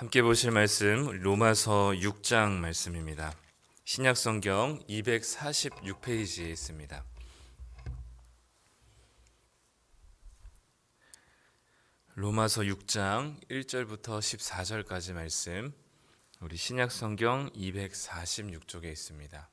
함께 보실 말씀 로마서 6장 말씀입니다. 신약성경 246페이지에 있습니다. 로마서 6장 1절부터 14절까지 말씀, 우리 신약성경 246쪽에 있습니다.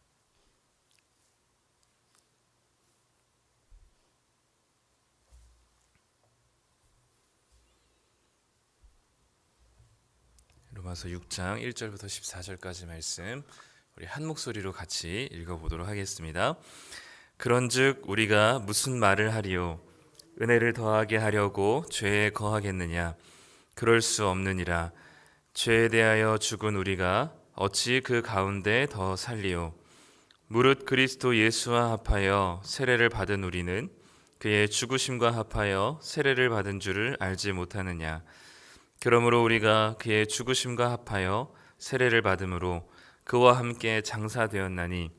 로마서 6장 1절부터 14절까지 말씀, 우리 한 목소리로 같이 읽어보도록 하겠습니다. 그런즉 우리가 무슨 말을 하리요? 은혜를 더하게 하려고 죄에 거하겠느냐? 그럴 수 없느니라. 죄에 대하여 죽은 우리가 어찌 그 가운데 더 살리요? 무릇 그리스도 예수와 합하여 세례를 받은 우리는 그의 죽으심과 합하여 세례를 받은 줄을 알지 못하느냐? 그러므로 우리가 그의 죽으심과 합하여 세례를 받음으로 그와 함께 장사되었나니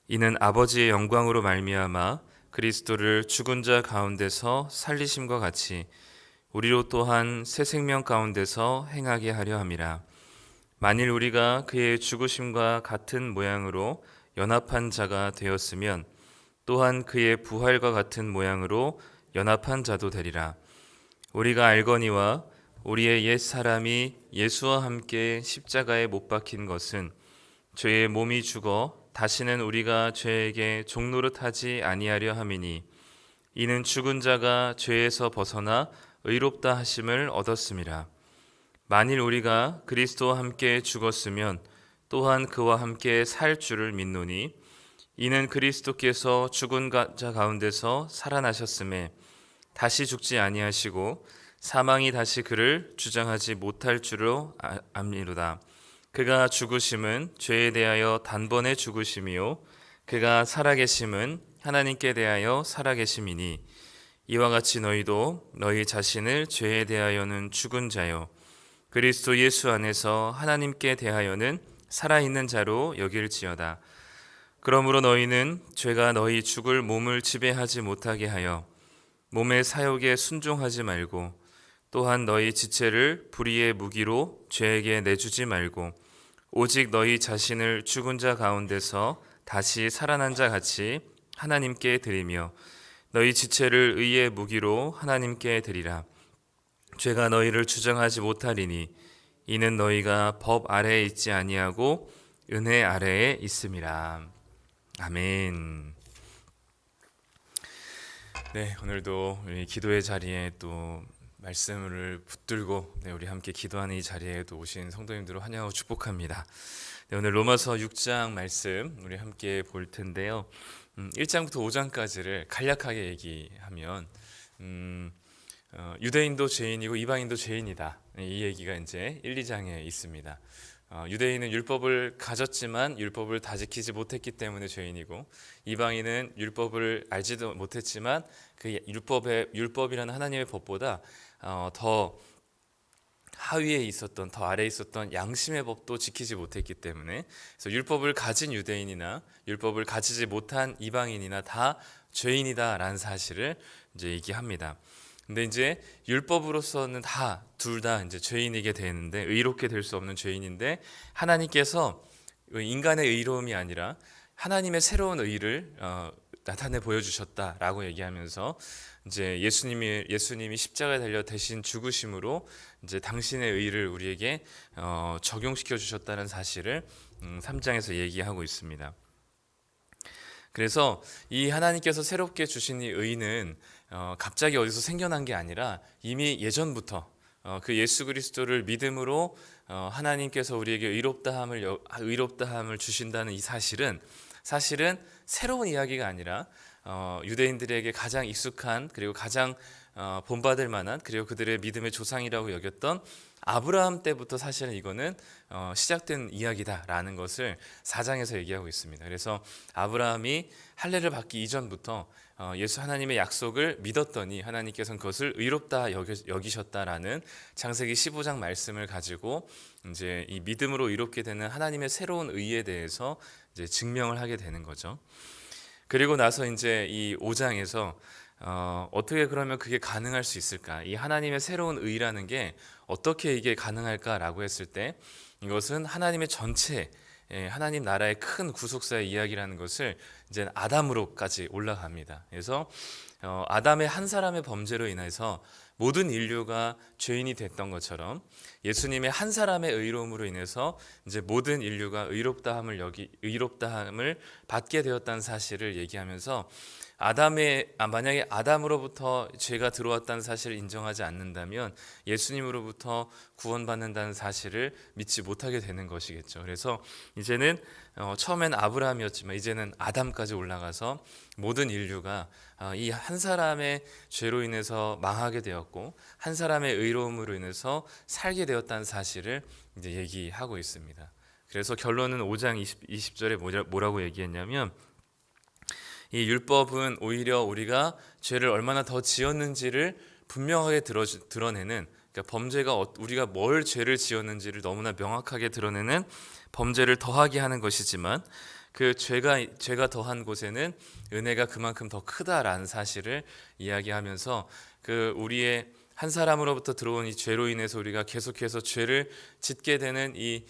이는 아버지의 영광으로 말미암아 그리스도를 죽은 자 가운데서 살리심과 같이 우리로 또한 새 생명 가운데서 행하게 하려 함이라. 만일 우리가 그의 죽으심과 같은 모양으로 연합한 자가 되었으면 또한 그의 부활과 같은 모양으로 연합한 자도 되리라. 우리가 알거니와 우리의 옛 사람이 예수와 함께 십자가에 못 박힌 것은 죄의 몸이 죽어 다시는 우리가 죄에게 종노릇하지 아니하려 함이니 이는 죽은 자가 죄에서 벗어나 의롭다 하심을 얻었음이라. 만일 우리가 그리스도와 함께 죽었으면 또한 그와 함께 살 줄을 믿노니 이는 그리스도께서 죽은 자 가운데서 살아나셨음에 다시 죽지 아니하시고 사망이 다시 그를 주장하지 못할 줄로 압니로다. 그가 죽으심은 죄에 대하여 단번에 죽으심이요 그가 살아계심은 하나님께 대하여 살아계심이니 이와 같이 너희도 너희 자신을 죄에 대하여는 죽은 자요 그리스도 예수 안에서 하나님께 대하여는 살아있는 자로 여길지어다. 그러므로 너희는 죄가 너희 죽을 몸을 지배하지 못하게 하여 몸의 사욕에 순종하지 말고 또한 너희 지체를 불의의 무기로 죄에게 내주지 말고 오직 너희 자신을 죽은 자 가운데서 다시 살아난 자 같이 하나님께 드리며 너희 지체를 의의 무기로 하나님께 드리라. 죄가 너희를 주장하지 못하리니 이는 너희가 법 아래에 있지 아니하고 은혜 아래에 있음이라. 아멘. 네, 오늘도 우리 기도의 자리에 또 말씀을 붙들고 우리 함께 기도하는 이 자리에 또 오신 성도님들을 환영하고 축복합니다. 네, 오늘 로마서 6장 말씀 우리 함께 볼 텐데요. 1장부터 5장까지를 간략하게 얘기하면 유대인도 죄인이고 이방인도 죄인이다. 이 얘기가 이제 1, 2장에 있습니다. 유대인은 율법을 가졌지만 율법을 다 지키지 못했기 때문에 죄인이고 이방인은 율법을 알지도 못했지만 그 율법이라는 하나님의 법보다 더 하위에 있었던 더 아래에 있었던 양심의 법도 지키지 못했기 때문에 그래서 율법을 가진 유대인이나 율법을 가지지 못한 이방인이나 다 죄인이다라는 사실을 이제 얘기합니다. 근데 이제 율법으로서는 둘 다 이제 죄인이게 되는데 의롭게 될 수 없는 죄인인데 하나님께서 인간의 의로움이 아니라 하나님의 새로운 의를 나타내 보여주셨다라고 얘기하면서 이제 예수님이 십자가에 달려 대신 죽으심으로 이제 당신의 의를 우리에게 적용시켜 주셨다는 사실을 3장에서 얘기하고 있습니다. 그래서 이 하나님께서 새롭게 주신 이 의는 갑자기 어디서 생겨난 게 아니라 이미 예전부터 그 예수 그리스도를 믿음으로 하나님께서 우리에게 의롭다함을 주신다는 이 사실은 새로운 이야기가 아니라 유대인들에게 가장 익숙한 그리고 가장 본받을 만한 그리고 그들의 믿음의 조상이라고 여겼던 아브라함 때부터 사실은 이거는 시작된 이야기다라는 것을 4장에서 얘기하고 있습니다. 그래서 아브라함이 할례를 받기 이전부터 예수 하나님의 약속을 믿었더니 하나님께서는 그것을 의롭다 여기셨다라는 창세기 15장 말씀을 가지고 이제 이 믿음으로 의롭게 되는 하나님의 새로운 의에 대해서 이제 증명을 하게 되는 거죠. 그리고 나서 이제 이 5장에서 어떻게 그러면 그게 가능할 수 있을까? 이 하나님의 새로운 의라는 게 어떻게 이게 가능할까라고 했을 때 이것은 하나님의 전체 하나님 나라의 큰 구속사의 이야기라는 것을 이제 아담으로까지 올라갑니다. 그래서 아담의 한 사람의 범죄로 인해서 모든 인류가 죄인이 됐던 것처럼 예수님의 한 사람의 의로움으로 인해서 이제 모든 인류가 의롭다함을 받게 되었다는 사실을 얘기하면서 만약에 아담으로부터 죄가 들어왔다는 사실을 인정하지 않는다면 예수님으로부터 구원받는다는 사실을 믿지 못하게 되는 것이겠죠. 그래서 이제는 처음엔 아브라함이었지만 이제는 아담까지 올라가서 모든 인류가 이 한 사람의 죄로 인해서 망하게 되었고 한 사람의 의로움으로 인해서 살게 되었다는 사실을 이제 얘기하고 있습니다. 그래서 결론은 5장 20절에 뭐라고 얘기했냐면 이 율법은 오히려 우리가 죄를 얼마나 더 지었는지를 분명하게 드러내는, 그러니까 범죄가 우리가 뭘 죄를 지었는지를 너무나 명확하게 드러내는 범죄를 더하게 하는 것이지만 그 죄가 더한 곳에는 은혜가 그만큼 더 크다라는 사실을 이야기하면서 그 우리의 한 사람으로부터 들어온 이 죄로 인해서 우리가 계속해서 죄를 짓게 되는 이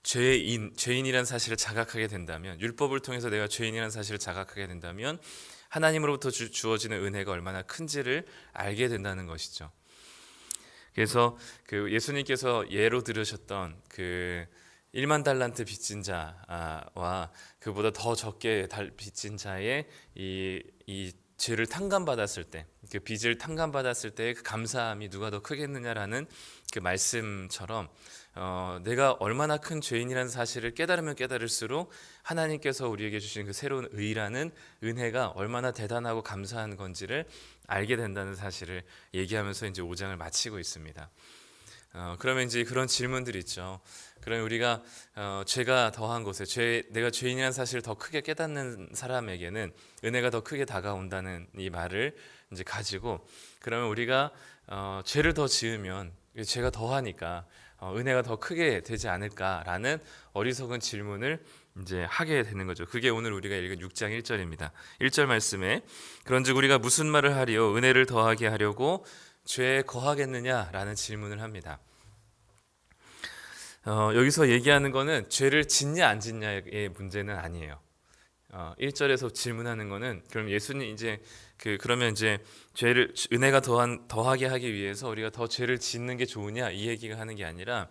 죄인이라는 사실을 자각하게 된다면, 율법을 통해서 내가 죄인이라는 사실을 자각하게 된다면 하나님으로부터 주어지는 은혜가 얼마나 큰지를 알게 된다는 것이죠. 그래서 그 예수님께서 예로 들으셨던 그 1만 달란트 빚진 자와 그보다 더 적게 빚진 자의 이 죄를 탕감받았을 때, 그 빚을 탕감받았을 때의 그 감사함이 누가 더 크겠느냐라는 그 말씀처럼 내가 얼마나 큰 죄인이라는 사실을 깨달으면 깨달을수록 하나님께서 우리에게 주신 그 새로운 의라는 은혜가 얼마나 대단하고 감사한 건지를 알게 된다는 사실을 얘기하면서 이제 5장을 마치고 있습니다. 그러면 이제 그런 질문들이 있죠. 그러면 우리가 죄가 더한 곳에 내가 죄인이라는 사실을 더 크게 깨닫는 사람에게는 은혜가 더 크게 다가온다는 이 말을 이제 가지고, 그러면 우리가 죄를 더 지으면 죄가 더하니까 은혜가 더 크게 되지 않을까라는 어리석은 질문을 이제 하게 되는 거죠. 그게 오늘 우리가 읽은 6장 1절입니다. 1절 말씀에 그런즉 우리가 무슨 말을 하리요? 은혜를 더하게 하려고 죄에 거하겠느냐라는 질문을 합니다. 여기서 얘기하는 거는 죄를 짓냐 안 짓냐의 문제는 아니에요. 1절에서 질문하는 거는 그럼 예수님 이제 그러면 이제 은혜가 더하게 하기 위해서 우리가 더 죄를 짓는 게 좋으냐 이 얘기가 하는 게 아니라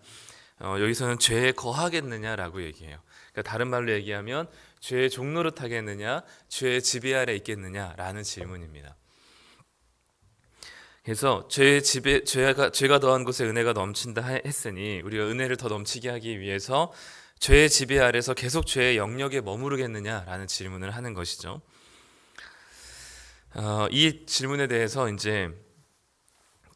여기서는 죄에 거하겠느냐라고 얘기해요. 그러니까 다른 말로 얘기하면 죄의 종노릇 하겠느냐, 죄의 지배 아래 있겠느냐라는 질문입니다. 그래서 죄가 더한 곳에 은혜가 넘친다 했으니 우리가 은혜를 더 넘치게 하기 위해서 죄의 지배 아래서 계속 죄의 영역에 머무르겠느냐라는 질문을 하는 것이죠. 이 질문에 대해서 이제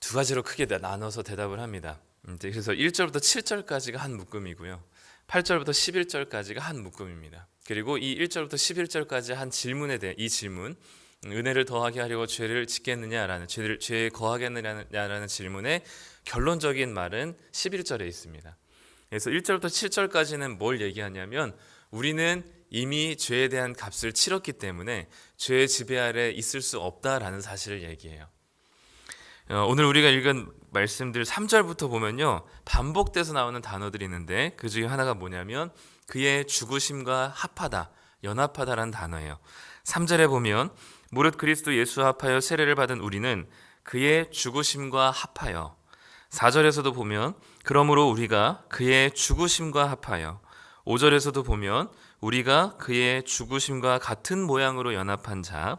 두 가지로 크게 나눠서 대답을 합니다. 그래서 1절부터 7절까지가 한 묶음이고요. 8절부터 11절까지가 한 묶음입니다. 그리고 이 1절부터 11절까지 한 질문에 대해 이 질문, 은혜를 더하게 하려고 죄를 짓겠느냐라는 죄에 거하겠느냐라는 질문의 결론적인 말은 11절에 있습니다. 그래서 1절부터 7절까지는 뭘 얘기하냐면 우리는 이미 죄에 대한 값을 치렀기 때문에 죄의 지배 아래 있을 수 없다라는 사실을 얘기해요. 오늘 우리가 읽은 말씀들 3절부터 보면요, 반복돼서 나오는 단어들이 있는데 그 중에 하나가 뭐냐면 그의 죽으심과 합하다, 연합하다라는 단어예요. 3절에 보면 무릇 그리스도 예수와 합하여 세례를 받은 우리는 그의 죽으심과 합하여, 4절에서도 보면 그러므로 우리가 그의 죽으심과 합하여, 5절에서도 보면 우리가 그의 죽으심과 같은 모양으로 연합한 자,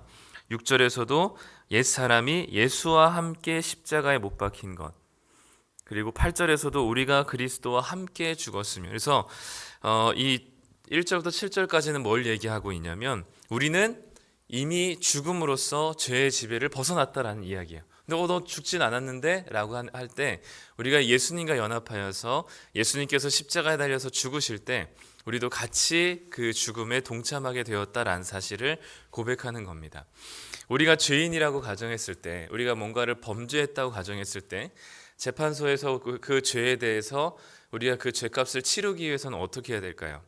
6절에서도 옛사람이 예수와 함께 십자가에 못 박힌 것, 그리고 8절에서도 우리가 그리스도와 함께 죽었으며, 그래서 이 1절부터 7절까지는 뭘 얘기하고 있냐면 우리는 이미 죽음으로써 죄의 지배를 벗어났다라는 이야기예요. 근데 너 죽진 않았는데? 라고 할 때 우리가 예수님과 연합하여서 예수님께서 십자가에 달려서 죽으실 때 우리도 같이 그 죽음에 동참하게 되었다라는 사실을 고백하는 겁니다. 우리가 죄인이라고 가정했을 때, 우리가 뭔가를 범죄했다고 가정했을 때 재판소에서 그 죄에 대해서 우리가 그 죄값을 치르기 위해서는 어떻게 해야 될까요?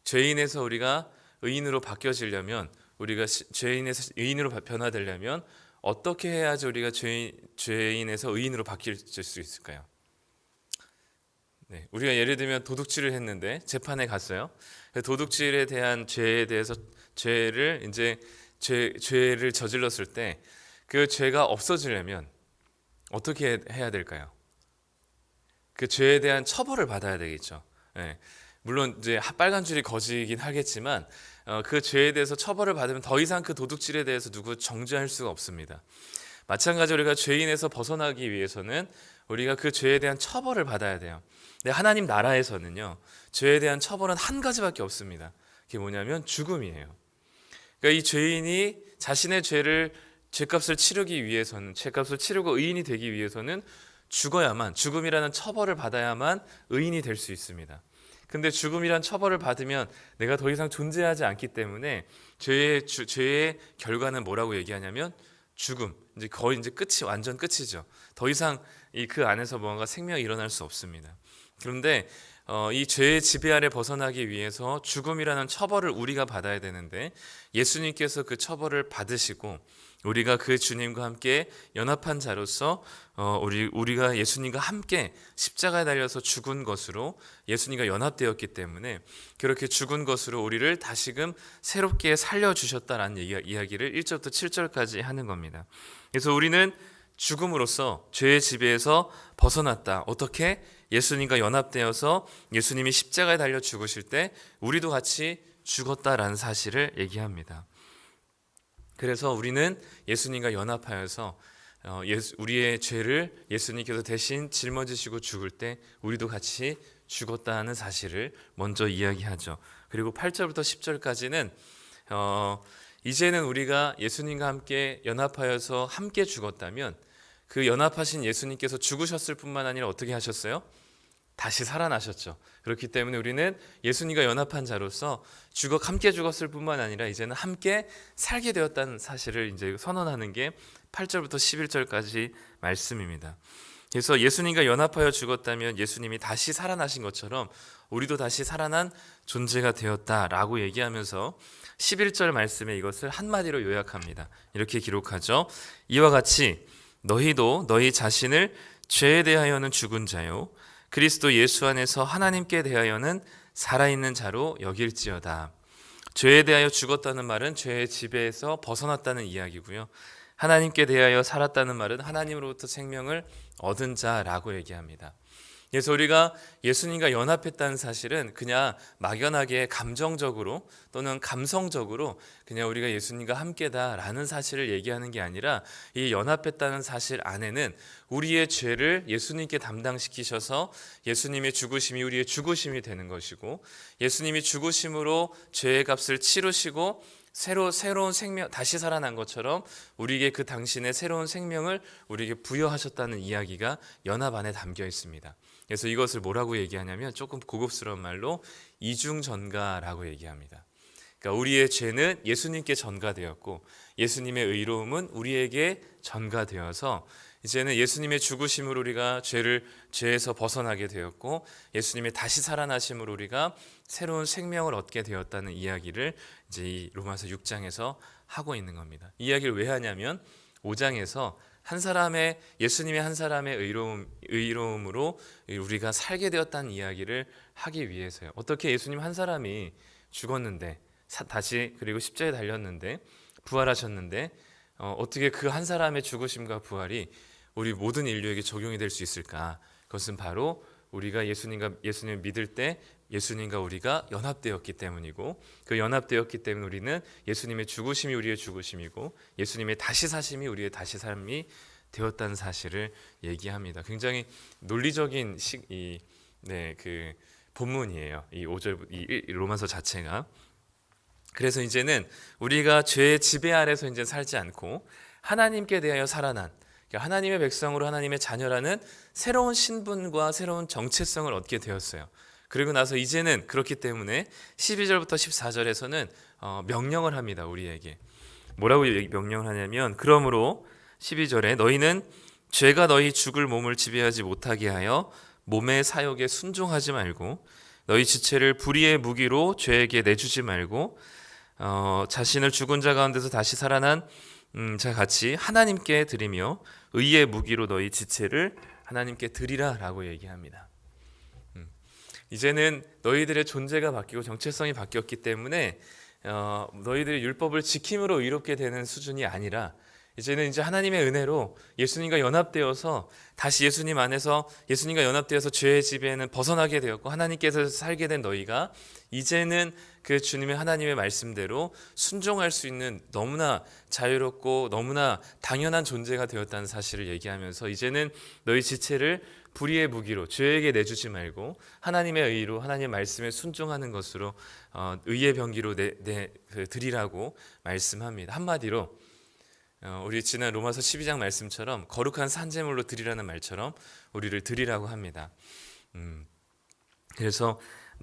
죄인에서 우리가 의인으로 바뀌어지려면, 우리가 죄인에서 의인으로 변화되려면 어떻게 해야지 우리가 죄인에서 의인으로 바뀔 수 있을까요? 네, 우리가 예를 들면 도둑질을 했는데 재판에 갔어요. 도둑질에 대한 죄에 대해서 죄를 저질렀을 때 그 죄가 없어지려면 어떻게 해야 될까요? 그 죄에 대한 처벌을 받아야 되겠죠. 예, 물론 이제 빨간 줄이 거지긴 하겠지만 그 죄에 대해서 처벌을 받으면 더 이상 그 도둑질에 대해서 누구 정죄할 수가 없습니다. 마찬가지로 우리가 죄인에서 벗어나기 위해서는 우리가 그 죄에 대한 처벌을 받아야 돼요. 근데 하나님 나라에서는요, 죄에 대한 처벌은 한 가지밖에 없습니다. 그게 뭐냐면 죽음이에요. 그러니까 이 죄인이 자신의 죄값을 치르기 위해서는, 죄값을 치르고 의인이 되기 위해서는 죽어야만, 죽음이라는 처벌을 받아야만 의인이 될 수 있습니다. 근데 죽음이란 처벌을 받으면 내가 더 이상 존재하지 않기 때문에 죄의 결과는 뭐라고 얘기하냐면 죽음. 이제 거의 이제 끝이 완전 끝이죠. 더 이상 그 안에서 뭔가 생명이 일어날 수 없습니다. 그런데 이 죄의 지배 아래 벗어나기 위해서 죽음이라는 처벌을 우리가 받아야 되는데 예수님께서 그 처벌을 받으시고 우리가 그 주님과 함께 연합한 자로서 우리가 예수님과 함께 십자가에 달려서 죽은 것으로 예수님과 연합되었기 때문에 그렇게 죽은 것으로 우리를 다시금 새롭게 살려주셨다라는 이야기를 1절부터 7절까지 하는 겁니다. 그래서 우리는 죽음으로써 죄의 지배에서 벗어났다. 어떻게? 예수님과 연합되어서 예수님이 십자가에 달려 죽으실 때 우리도 같이 죽었다라는 사실을 얘기합니다. 그래서 우리는 예수님과 연합하여서 우리의 죄를 예수님께서 대신 짊어지시고 죽을 때 우리도 같이 죽었다는 사실을 먼저 이야기하죠. 그리고 8절부터 10절까지는 이제는 우리가 예수님과 함께 연합하여서 함께 죽었다면 그 연합하신 예수님께서 죽으셨을 뿐만 아니라 어떻게 하셨어요? 다시 살아나셨죠. 그렇기 때문에 우리는 예수님과 연합한 자로서 함께 죽었을 뿐만 아니라 이제는 함께 살게 되었다는 사실을 이제 선언하는 게 8절부터 11절까지 말씀입니다. 그래서 예수님과 연합하여 죽었다면 예수님이 다시 살아나신 것처럼 우리도 다시 살아난 존재가 되었다라고 얘기하면서 11절 말씀에 이것을 한마디로 요약합니다. 이렇게 기록하죠. 이와 같이 너희도 너희 자신을 죄에 대하여는 죽은 자요 그리스도 예수 안에서 하나님께 대하여는 살아있는 자로 여길지어다. 죄에 대하여 죽었다는 말은 죄의 지배에서 벗어났다는 이야기고요. 하나님께 대하여 살았다는 말은 하나님으로부터 생명을 얻은 자라고 얘기합니다. 그래서 우리가 예수님과 연합했다는 사실은 그냥 막연하게 감정적으로 또는 감성적으로 그냥 우리가 예수님과 함께다라는 사실을 얘기하는 게 아니라 이 연합했다는 사실 안에는 우리의 죄를 예수님께 담당시키셔서 예수님의 죽으심이 우리의 죽으심이 되는 것이고 예수님이 죽으심으로 죄의 값을 치르시고 새로운 생명, 다시 살아난 것처럼 우리에게 그 당신의 새로운 생명을 우리에게 부여하셨다는 이야기가 연합 안에 담겨 있습니다. 그래서 이것을 뭐라고 얘기하냐면 조금 고급스러운 말로 이중전가라고 얘기합니다. 그러니까 우리의 죄는 예수님께 전가되었고 예수님의 의로움은 우리에게 전가되어서 이제는 예수님의 죽으심으로 우리가 죄에서 벗어나게 되었고 예수님의 다시 살아나심으로 우리가 새로운 생명을 얻게 되었다는 이야기를 이제 이 로마서 6장에서 하고 있는 겁니다. 이 이야기를 왜 하냐면 5장에서 예수님의 한 사람의 의로움으로 우리가 살게 되었다는 이야기를 하기 위해서요. 어떻게 예수님 한 사람이 죽었는데 다시 그리고 십자가에 달렸는데 부활하셨는데 어떻게 그 한 사람의 죽으심과 부활이 우리 모든 인류에게 적용이 될 수 있을까? 그것은 바로 우리가 예수님을 믿을 때 예수님과 우리가 연합되었기 때문이고 그 연합되었기 때문에 우리는 예수님의 죽으심이 우리의 죽으심이고 예수님의 다시 사심이 우리의 다시 삶이 되었다는 사실을 얘기합니다. 굉장히 논리적인 그 본문이에요. 이 5절 이 로마서 자체가. 그래서 이제는 우리가 죄의 지배 아래서 이제 살지 않고 하나님께 대하여 살아난 하나님의 백성으로 하나님의 자녀라는 새로운 신분과 새로운 정체성을 얻게 되었어요. 그리고 나서 이제는 그렇기 때문에 12절부터 14절에서는 명령을 합니다. 우리에게 뭐라고 명령을 하냐면 그러므로 12절에 너희는 죄가 너희 죽을 몸을 지배하지 못하게 하여 몸의 사욕에 순종하지 말고 너희 지체를 불의의 무기로 죄에게 내주지 말고 자신을 죽은 자 가운데서 다시 살아난 자 같이 하나님께 드리며 의의 무기로 너희 지체를 하나님께 드리라라고 얘기합니다. 이제는 너희들의 존재가 바뀌고 정체성이 바뀌었기 때문에 너희들이 율법을 지킴으로 의롭게 되는 수준이 아니라 이제는 이제 하나님의 은혜로 예수님과 연합되어서 다시 예수님 안에서 예수님과 연합되어서 죄의 지배에는 벗어나게 되었고 하나님께서 살게 된 너희가 이제는 그 주님의 하나님의 말씀대로 순종할 수 있는 너무나 자유롭고 너무나 당연한 존재가 되었다는 사실을 얘기하면서 이제는 너희 지체를 불의의 무기로 죄에게 내주지 말고 하나님의 의로 하나님의 말씀에 순종하는 것으로 의의 병기로 드리라고 말씀합니다. 한마디로 우리 지난 로마서 12장 말씀처럼 거룩한 산제물로 드리라는 말처럼 우리를 드리라고 합니다. 그래서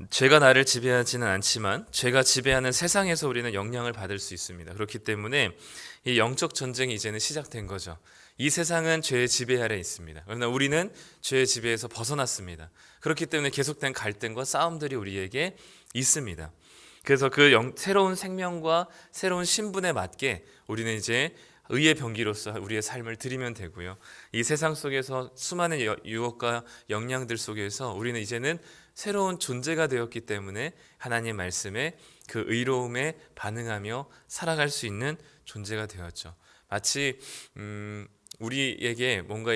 죄가 나를 지배하지는 않지만 죄가 지배하는 세상에서 우리는 영향을 받을 수 있습니다. 그렇기 때문에 이 영적 전쟁이 이제는 시작된 거죠. 이 세상은 죄의 지배 아래 있습니다. 그러나 우리는 죄의 지배에서 벗어났습니다. 그렇기 때문에 계속된 갈등과 싸움들이 우리에게 있습니다. 그래서 그 새로운 생명과 새로운 신분에 맞게 우리는 이제 의의 병기로서 우리의 삶을 드리면 되고요. 이 세상 속에서 수많은 유혹과 영향들 속에서 우리는 이제는 새로운 존재가 되었기 때문에 하나님의 말씀에 그 의로움에 반응하며 살아갈 수 있는 존재가 되었죠. 마치 우리에게 뭔가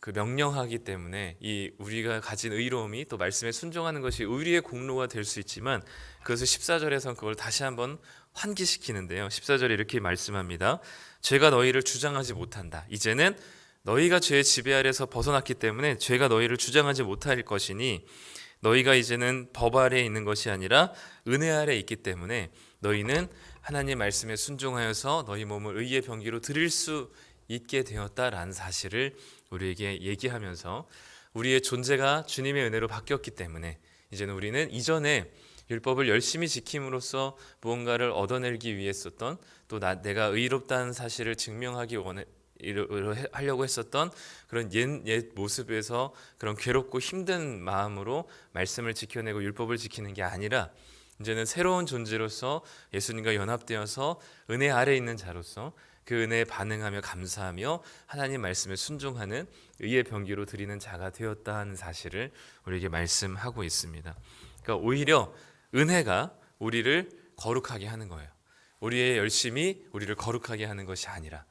그 명령하기 때문에 이 우리가 가진 의로움이 또 말씀에 순종하는 것이 우리의 공로가 될 수 있지만 그것을 14절에서는 그걸 다시 한번 환기시키는데요. 14절에 이렇게 말씀합니다. 죄가 너희를 주장하지 못한다. 이제는 너희가 죄의 지배 아래서 벗어났기 때문에 죄가 너희를 주장하지 못할 것이니 너희가 이제는 법 아래에 있는 것이 아니라 은혜 아래에 있기 때문에 너희는 하나님의 말씀에 순종하여서 너희 몸을 의의 병기로 드릴 수 있게 되었다라는 사실을 우리에게 얘기하면서 우리의 존재가 주님의 은혜로 바뀌었기 때문에 이제는 우리는 이전에 율법을 열심히 지킴으로써 무언가를 얻어내기 위했었던 또 내가 의롭다는 사실을 하려고 했었던 그런 옛 모습에서 그런 괴롭고 힘든 마음으로 말씀을 지켜내고 율법을 지키는 게 아니라 이제는 새로운 존재로서 예수님과 연합되어서 은혜 아래 있는 자로서 그 은혜에 반응하며 감사하며 하나님 말씀에 순종하는 의의 병기로 드리는 자가 되었다 하는 사실을 우리에게 말씀하고 있습니다. 그러니까 오히려 은혜가 우리를 거룩하게 하는 거예요. 우리의 열심이 우리를 거룩하게 하는 것이 아니라.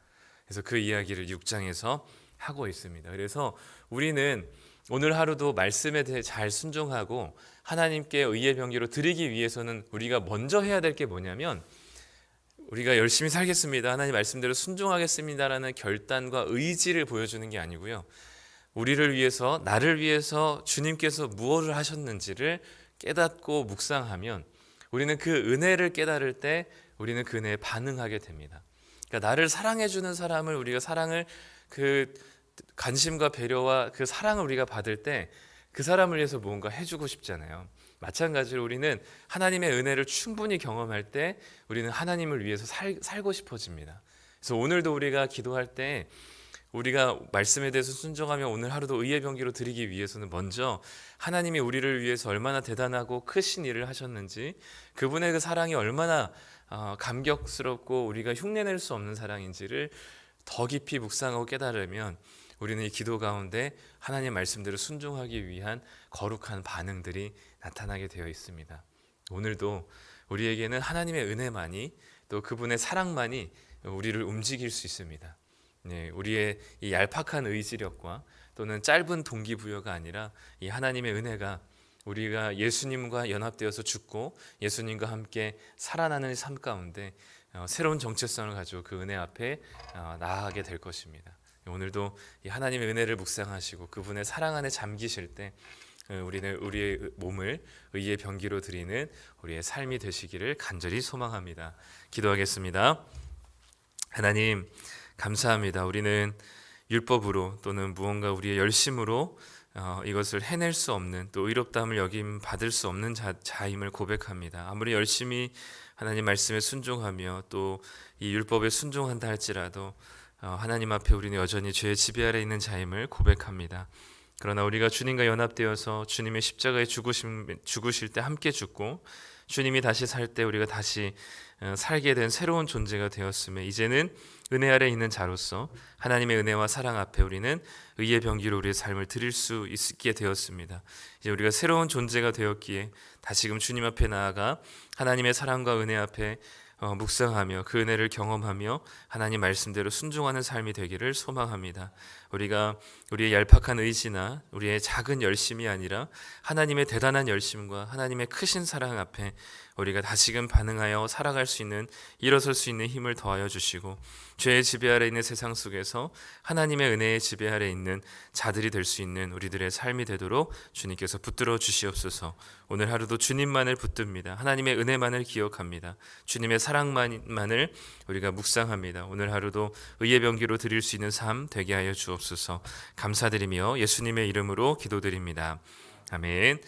그래서 그 이야기를 6장에서 하고 있습니다. 그래서 우리는 오늘 하루도 말씀에 대해 잘 순종하고 하나님께 의의 병기로 드리기 위해서는 우리가 먼저 해야 될 게 뭐냐면 우리가 열심히 살겠습니다. 하나님 말씀대로 순종하겠습니다라는 결단과 의지를 보여주는 게 아니고요. 우리를 위해서 나를 위해서 주님께서 무엇을 하셨는지를 깨닫고 묵상하면 우리는 그 은혜를 깨달을 때 우리는 그 은혜에 반응하게 됩니다. 그러니까 나를 사랑해주는 사람을 우리가 사랑을 그 관심과 배려와 그 사랑을 우리가 받을 때 그 사람을 위해서 무언가 해주고 싶잖아요. 마찬가지로 우리는 하나님의 은혜를 충분히 경험할 때 우리는 하나님을 위해서 살고 싶어집니다. 그래서 오늘도 우리가 기도할 때 우리가 말씀에 대해서 순종하며 오늘 하루도 의의 병기로 드리기 위해서는 먼저 하나님이 우리를 위해서 얼마나 대단하고 크신 일을 하셨는지 그분의 그 사랑이 얼마나 감격스럽고 우리가 흉내낼 수 없는 사랑인지를 더 깊이 묵상하고 깨달으면 우리는 이 기도 가운데 하나님의 말씀대로 순종하기 위한 거룩한 반응들이 나타나게 되어 있습니다. 오늘도 우리에게는 하나님의 은혜만이 또 그분의 사랑만이 우리를 움직일 수 있습니다. 네, 우리의 이 얄팍한 의지력과 또는 짧은 동기부여가 아니라 이 하나님의 은혜가 우리가 예수님과 연합되어서 죽고 예수님과 함께 살아나는 삶 가운데 새로운 정체성을 가지고 그 은혜 앞에 나아가게 될 것입니다. 오늘도 이 하나님의 은혜를 묵상하시고 그분의 사랑 안에 잠기실 때 우리는 우리의 몸을 의의 병기로 드리는 우리의 삶이 되시기를 간절히 소망합니다. 기도하겠습니다. 하나님 감사합니다. 우리는 율법으로 또는 무언가 우리의 열심으로 이것을 해낼 수 없는 또 의롭다함을 여김 받을 수 없는 자임을 고백합니다. 아무리 열심히 하나님 말씀에 순종하며 또 이 율법에 순종한다 할지라도 하나님 앞에 우리는 여전히 죄의 지배 아래 있는 자임을 고백합니다. 그러나 우리가 주님과 연합되어서 주님의 십자가에 죽으실 때 함께 죽고 주님이 다시 살 때 우리가 다시 살게 된 새로운 존재가 되었음에 이제는 은혜 아래 있는 자로서 하나님의 은혜와 사랑 앞에 우리는 의의 병기로 우리의 삶을 드릴 수 있게 되었습니다. 이제 우리가 새로운 존재가 되었기에 다시금 주님 앞에 나아가 하나님의 사랑과 은혜 앞에 묵상하며 그 은혜를 경험하며 하나님 말씀대로 순종하는 삶이 되기를 소망합니다. 우리가 우리의 얄팍한 의지나 우리의 작은 열심이 아니라 하나님의 대단한 열심과 하나님의 크신 사랑 앞에 우리가 다시금 반응하여 살아갈 수 있는, 일어설 수 있는 힘을 더하여 주시고 죄의 지배 아래 있는 세상 속에서 하나님의 은혜의 지배 아래 있는 자들이 될 수 있는 우리들의 삶이 되도록 주님께서 붙들어 주시옵소서. 오늘 하루도 주님만을 붙듭니다. 하나님의 은혜만을 기억합니다. 주님의 사랑만을 우리가 묵상합니다. 오늘 하루도 의의 병기로 드릴 수 있는 삶 되게 하여 주옵소서. 감사드리며 예수님의 이름으로 기도드립니다. 아멘.